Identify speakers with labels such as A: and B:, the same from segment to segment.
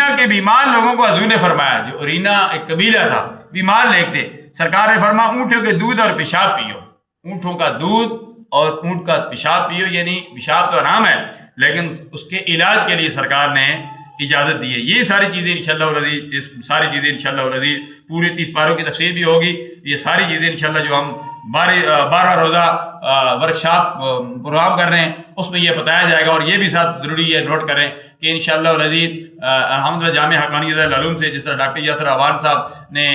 A: رینا کے بیمار لوگوں کو حضور نے فرمایا، جو رینا ایک قبیلہ تھا، بیمار لوگ تھے، سرکار نے فرمایا اونٹوں کے دودھ اور پیشاب پیو، اونٹوں کا دودھ اور اونٹ کا پیشاب پیو، یعنی پیشاب تو حرام ہے لیکن اس کے علاج کے لیے سرکار نے اجازت دی ہے۔ یہ ساری چیزیں انشاءاللہ العزیز، اس ساری چیزیں انشاءاللہ العزیز پورے 30 پاروں کی تفسیر بھی ہوگی، یہ ساری چیزیں انشاءاللہ جو ہم 12 روزہ ورکشاپ پروگرام کر رہے ہیں اس میں یہ بتایا جائے گا۔ اور یہ بھی ساتھ ضروری ہے نوٹ کریں کہ انشاءاللہ العزیز الحمدللہ جامعہ حقانیت العلوم سے جس طرح ڈاکٹر یاسر اعوان صاحب نے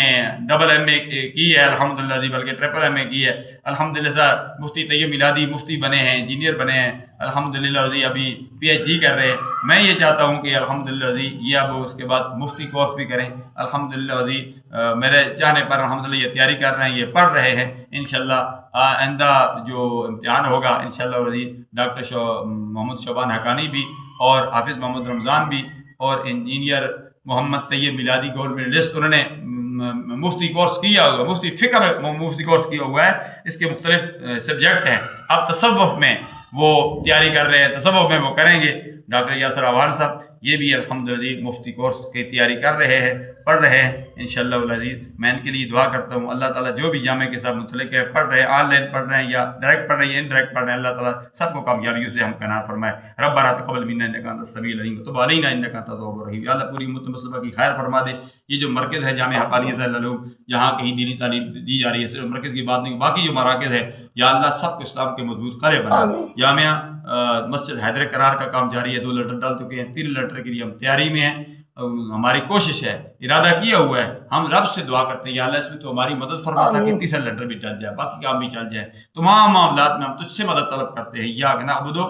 A: ڈبل ایم اے کی ہے الحمدللہ جی، بلکہ ٹرپل ایم اے کی ہے الحمدللہ سر، مفتی طیب میلادی مفتی بنے ہیں، انجینئر بنے ہیں الحمدللہ جی، ابھی پی ایچ ڈی کر رہے ہیں۔ میں یہ چاہتا ہوں کہ الحمدللہ جی یہ اب اس کے بعد مفتی کورس بھی کریں الحمدللہ جی، میرے چاہنے پر الحمدللہ یہ تیاری کر رہے ہیں، یہ پڑھ رہے ہیں انشاءاللہ۔ آئندہ جو امتحان ہوگا انشاءاللہ عزیز ڈاکٹر محمد شعبان حقانی بھی اور حافظ محمد رمضان بھی اور انجینئر محمد طیب میلادی گولڈ میڈلسٹ، انہوں نے مفتی کورس کیا ہوا، مفتی فقہ میں مفتی کورس کیا ہوا ہے، اس کے مختلف سبجیکٹ ہیں۔ اب تصوف میں وہ تیاری کر رہے ہیں، تصوف میں وہ کریں گے۔ ڈاکٹر یاسر اعوان صاحب یہ بھی الحمدللہ مفتی کورس کی تیاری کر رہے ہیں، پڑھ رہے ہیں انشاءاللہ العزیز۔ میں ان کے لیے دعا کرتا ہوں اللہ تعالیٰ جو بھی جامعہ کے ساتھ متعلق ہے، پڑھ رہے ہیں، آن لائن پڑھ رہے ہیں یا ڈائریکٹ پڑھ رہے ہیں، انڈائریکٹ پڑھ رہے ہیں، اللہ تعالیٰ سب کو کامیابیوں سے ہمکنار فرمائے۔ ربنا تقبل منا انک انت السمیع العلیم وتب علینا انک انت التواب الرحیم۔ یا اللہ پوری امت مسلمہ کی خیر فرما دے۔ یہ جو مرکز ہے جامعہ حقانیت العلوم، جہاں کہیں دینی تعلیم دی جا رہی ہے، صرف مرکز کی بات نہیں، باقی جو مراکز ہے یا اللہ سب کو اسلام کے مضبوط قلعے بنا۔ جامعہ مسجد حیدر قرار کا کام جاری ہے، 2 لیٹر ڈال چکے ہیں، 3 لیٹر کے لیے ہم تیاری میں ہیں۔ ہماری کوشش ہے، ارادہ کیا ہوا ہے، ہم رب سے دعا کرتے ہیں یا اللہ اس میں تو ہماری مدد فرما تھا کہ 3 لیٹر بھی چل جائے، باقی کام بھی چل جائے۔ تمام معاملات میں ہم تجھ سے مدد طلب کرتے ہیں، یا کہ نعبدو